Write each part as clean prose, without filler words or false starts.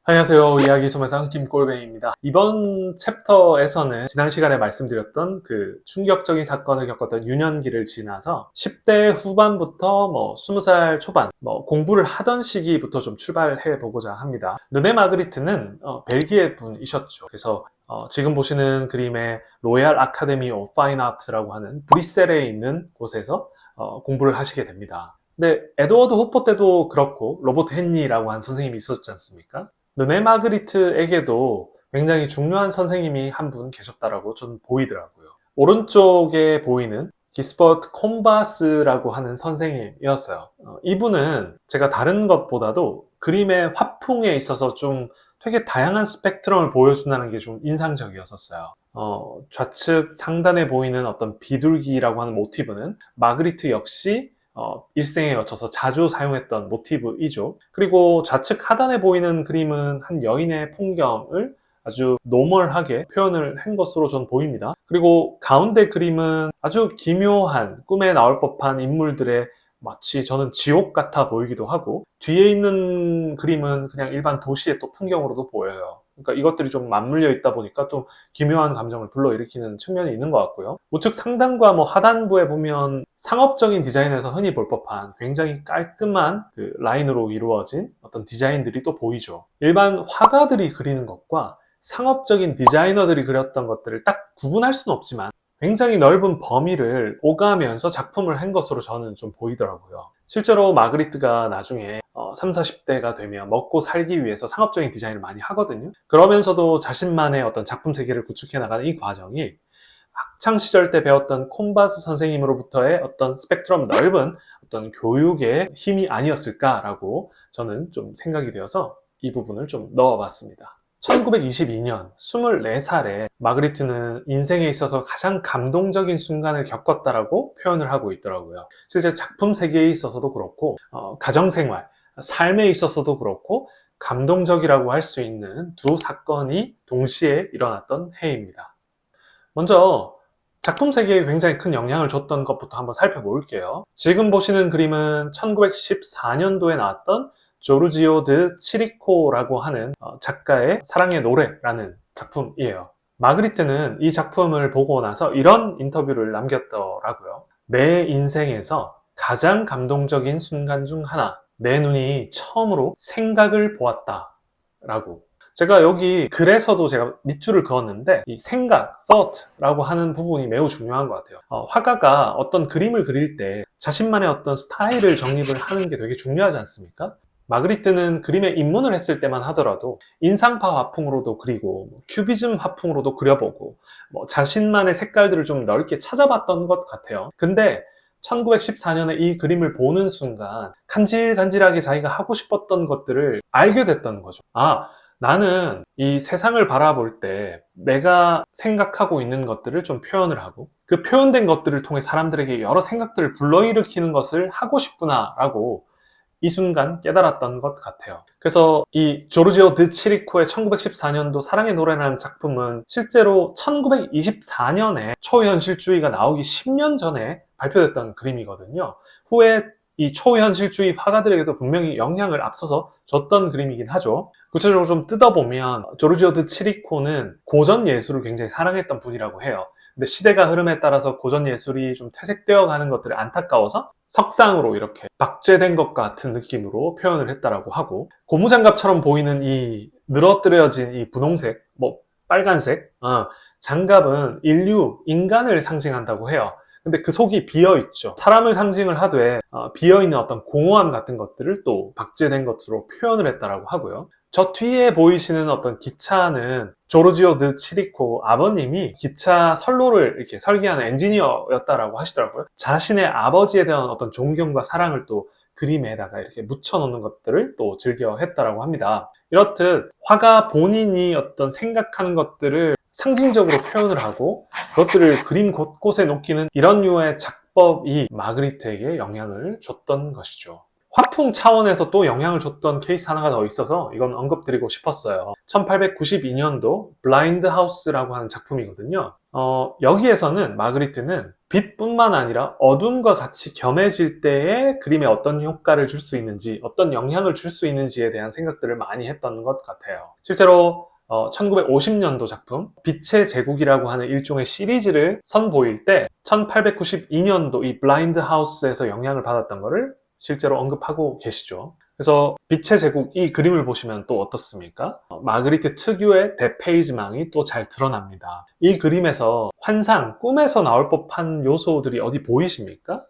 안녕하세요. 이야기 소매상 김골뱅입니다. 이번 챕터에서는 지난 시간에 말씀드렸던 그 충격적인 사건을 겪었던 유년기를 지나서 10대 후반부터 20살 초반 공부를 하던 시기부터 좀 출발해 보고자 합니다. 르네 마그리트는 벨기에 분이셨죠. 그래서 지금 보시는 그림의 로얄 아카데미 오브 파인 아트라고 하는 브뤼셀에 있는 곳에서 공부를 하시게 됩니다. 근데 에드워드 호퍼 때도 그렇고 로버트 헨리라고 한 선생님이 있었지 않습니까? 르네 마그리트에게도 굉장히 중요한 선생님이 한 분 계셨다라고 저는 보이더라고요. 오른쪽에 보이는 기스버트 콤바스라고 하는 선생님이었어요. 이분은 제가 다른 것보다도 그림의 화풍에 있어서 좀 되게 다양한 스펙트럼을 보여준다는 게 좀 인상적이었었어요. 좌측 상단에 보이는 어떤 비둘기라고 하는 모티브는 마그리트 역시 일생에 거쳐서 자주 사용했던 모티브이죠. 그리고 좌측 하단에 보이는 그림은 한 여인의 풍경을 아주 노멀하게 표현을 한 것으로 전 보입니다. 그리고 가운데 그림은 아주 기묘한 꿈에 나올 법한 인물들의 마치 저는 지옥 같아 보이기도 하고, 뒤에 있는 그림은 그냥 일반 도시의 또 풍경으로도 보여요. 그러니까 이것들이 좀 맞물려 있다 보니까 좀 기묘한 감정을 불러일으키는 측면이 있는 것 같고요. 우측 상단과 하단부에 보면 상업적인 디자인에서 흔히 볼 법한 굉장히 깔끔한 그 라인으로 이루어진 어떤 디자인들이 또 보이죠. 일반 화가들이 그리는 것과 상업적인 디자이너들이 그렸던 것들을 딱 구분할 수는 없지만 굉장히 넓은 범위를 오가면서 작품을 한 것으로 저는 좀 보이더라고요. 실제로 마그리트가 나중에 30, 40대가 되면 먹고 살기 위해서 상업적인 디자인을 많이 하거든요. 그러면서도 자신만의 어떤 작품 세계를 구축해 나가는 이 과정이 학창시절 때 배웠던 콤바스 선생님으로부터의 어떤 스펙트럼 넓은 어떤 교육의 힘이 아니었을까라고 저는 좀 생각이 되어서 이 부분을 좀 넣어봤습니다. 1922년 24살에 마그리트는 인생에 있어서 가장 감동적인 순간을 겪었다라고 표현을 하고 있더라고요. 실제 작품 세계에 있어서도 그렇고 가정생활, 삶에 있어서도 그렇고 감동적이라고 할 수 있는 두 사건이 동시에 일어났던 해입니다. 먼저 작품 세계에 굉장히 큰 영향을 줬던 것부터 한번 살펴볼게요. 지금 보시는 그림은 1914년도에 나왔던 조르지오 드 치리코라고 하는 작가의 사랑의 노래라는 작품이에요. 마그리트는 이 작품을 보고 나서 이런 인터뷰를 남겼더라고요. 내 인생에서 가장 감동적인 순간 중 하나, 내 눈이 처음으로 생각을 보았다 라고. 제가 여기 글에서도 제가 밑줄을 그었는데 이 생각, thought라고 하는 부분이 매우 중요한 것 같아요. 화가가 어떤 그림을 그릴 때 자신만의 어떤 스타일을 정립을 하는 게 되게 중요하지 않습니까? 마그리트는 그림에 입문을 했을 때만 하더라도 인상파 화풍으로도 그리고 큐비즘 화풍으로도 그려보고 자신만의 색깔들을 좀 넓게 찾아봤던 것 같아요. 근데 1914년에 이 그림을 보는 순간 간질간질하게 자기가 하고 싶었던 것들을 알게 됐던 거죠. 나는 이 세상을 바라볼 때 내가 생각하고 있는 것들을 좀 표현을 하고 그 표현된 것들을 통해 사람들에게 여러 생각들을 불러일으키는 것을 하고 싶구나 라고 이 순간 깨달았던 것 같아요. 그래서 이 조르지오 드 치리코의 1914년도 사랑의 노래라는 작품은 실제로 1924년에 초현실주의가 나오기 10년 전에 발표됐던 그림이거든요. 후에 이 초현실주의 화가들에게도 분명히 영향을 앞서서 줬던 그림이긴 하죠. 구체적으로 좀 뜯어보면 조르지오 드 치리코는 고전 예술을 굉장히 사랑했던 분이라고 해요. 근데 시대가 흐름에 따라서 고전 예술이 좀 퇴색되어 가는 것들이 안타까워서 석상으로 이렇게 박제된 것 같은 느낌으로 표현을 했다라고 하고, 고무장갑처럼 보이는 이 늘어뜨려진 이 분홍색, 빨간색 장갑은 인간을 상징한다고 해요. 근데 그 속이 비어있죠. 사람을 상징을 하되 비어있는 어떤 공허함 같은 것들을 또 박제된 것으로 표현을 했다라고 하고요. 저 뒤에 보이시는 어떤 기차는 조르지오 드 치리코 아버님이 기차 선로를 이렇게 설계하는 엔지니어였다라고 하시더라고요. 자신의 아버지에 대한 어떤 존경과 사랑을 또 그림에다가 이렇게 묻혀놓는 것들을 또 즐겨 했다라고 합니다. 이렇듯 화가 본인이 어떤 생각하는 것들을 상징적으로 표현을 하고 그것들을 그림 곳곳에 놓기는 이런 류의 작법이 마그리트에게 영향을 줬던 것이죠. 화풍 차원에서 또 영향을 줬던 케이스 하나가 더 있어서 이건 언급드리고 싶었어요. 1892년도 블라인드 하우스라고 하는 작품이거든요. 여기에서는 마그리트는 빛뿐만 아니라 어둠과 같이 겸해질 때에 그림에 어떤 효과를 줄 수 있는지, 어떤 영향을 줄 수 있는지에 대한 생각들을 많이 했던 것 같아요. 실제로 1950년도 작품 빛의 제국이라고 하는 일종의 시리즈를 선보일 때 1892년도 이 블라인드 하우스에서 영향을 받았던 것을 실제로 언급하고 계시죠. 그래서 빛의 제국 이 그림을 보시면 또 어떻습니까? 마그리트 특유의 대페이지망이 또 잘 드러납니다. 이 그림에서 환상, 꿈에서 나올 법한 요소들이 어디 보이십니까?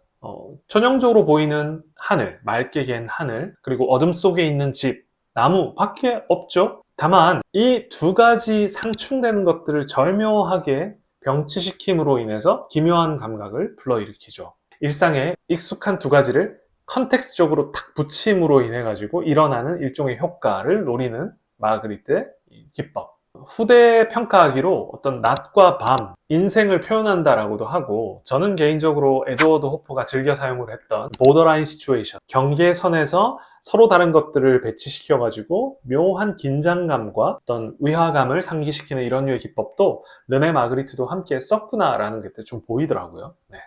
전형적으로 보이는 하늘, 맑게 갠 하늘, 그리고 어둠 속에 있는 집, 나무 밖에 없죠? 다만 이 두 가지 상충되는 것들을 절묘하게 병치시킴으로 인해서 기묘한 감각을 불러일으키죠. 일상에 익숙한 두 가지를 컨텍스트적으로 탁 붙임으로 인해 가지고 일어나는 일종의 효과를 노리는 마그리트의 기법. 후대 평가하기로 어떤 낮과 밤, 인생을 표현한다라고도 하고, 저는 개인적으로 에드워드 호퍼가 즐겨 사용을 했던 보더라인 시츄에이션, 경계선에서 서로 다른 것들을 배치시켜 가지고 묘한 긴장감과 어떤 위화감을 상기시키는 이런 류의 기법도 르네 마그리트도 함께 썼구나라는 게 좀 보이더라고요. 네.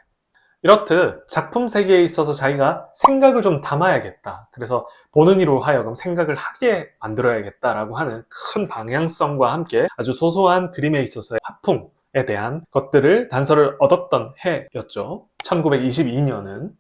이렇듯 작품 세계에 있어서 자기가 생각을 좀 담아야겠다. 그래서 보는 이로 하여금 생각을 하게 만들어야겠다라고 하는 큰 방향성과 함께 아주 소소한 그림에 있어서의 화풍에 대한 것들을 단서를 얻었던 해였죠. 1922년은.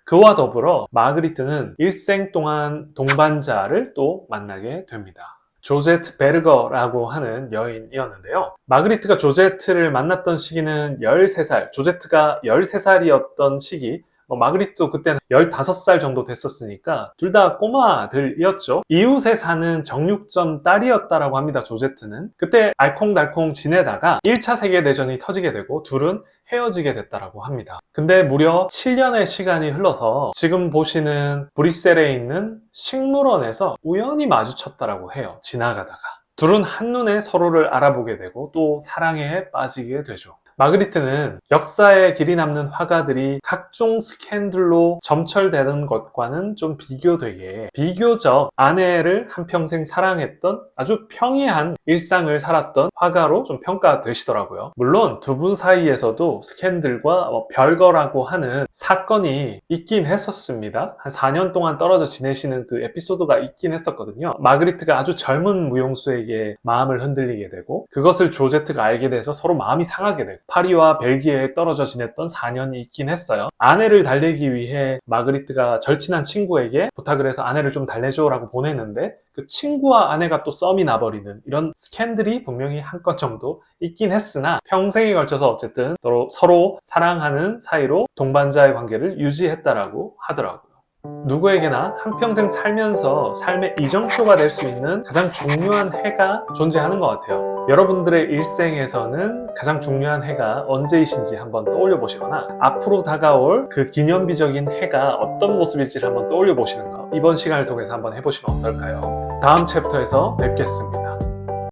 그와 더불어 마그리트는 일생 동안 동반자를 또 만나게 됩니다. 조제트 베르거라고 하는 여인이었는데요. 마그리트가 조제트를 만났던 시기는 13살, 조제트가 13살이었던 시기, 마그리트도 그때는 15살 정도 됐었으니까 둘 다 꼬마들이었죠. 이웃에 사는 정육점 딸이었다라고 합니다. 조제트는. 그때 알콩달콩 지내다가 1차 세계대전이 터지게 되고 둘은 헤어지게 됐다라고 합니다. 근데 무려 7년의 시간이 흘러서 지금 보시는 브뤼셀에 있는 식물원에서 우연히 마주쳤다라고 해요. 지나가다가. 둘은 한눈에 서로를 알아보게 되고 또 사랑에 빠지게 되죠. 마그리트는 역사에 길이 남는 화가들이 각종 스캔들로 점철되는 것과는 좀 비교되게 비교적 아내를 한평생 사랑했던 아주 평이한 일상을 살았던 화가로 좀 평가되시더라고요. 물론 두 분 사이에서도 스캔들과 별거라고 하는 사건이 있긴 했었습니다. 한 4년 동안 떨어져 지내시는 그 에피소드가 있긴 했었거든요. 마그리트가 아주 젊은 무용수에게 마음을 흔들리게 되고 그것을 조제트가 알게 돼서 서로 마음이 상하게 되고 파리와 벨기에에 떨어져 지냈던 4년이 있긴 했어요. 아내를 달래기 위해 마그리트가 절친한 친구에게 부탁을 해서 아내를 좀 달래줘라고 보내는데 그 친구와 아내가 또 썸이 나버리는 이런 스캔들이 분명히 한 건 정도 있긴 했으나 평생에 걸쳐서 어쨌든 서로 사랑하는 사이로 동반자의 관계를 유지했다라고 하더라고요. 누구에게나 한평생 살면서 삶의 이정표가 될 수 있는 가장 중요한 해가 존재하는 것 같아요. 여러분들의 일생에서는 가장 중요한 해가 언제이신지 한번 떠올려 보시거나 앞으로 다가올 그 기념비적인 해가 어떤 모습일지를 한번 떠올려 보시는 거 이번 시간을 통해서 한번 해보시면 어떨까요? 다음 챕터에서 뵙겠습니다.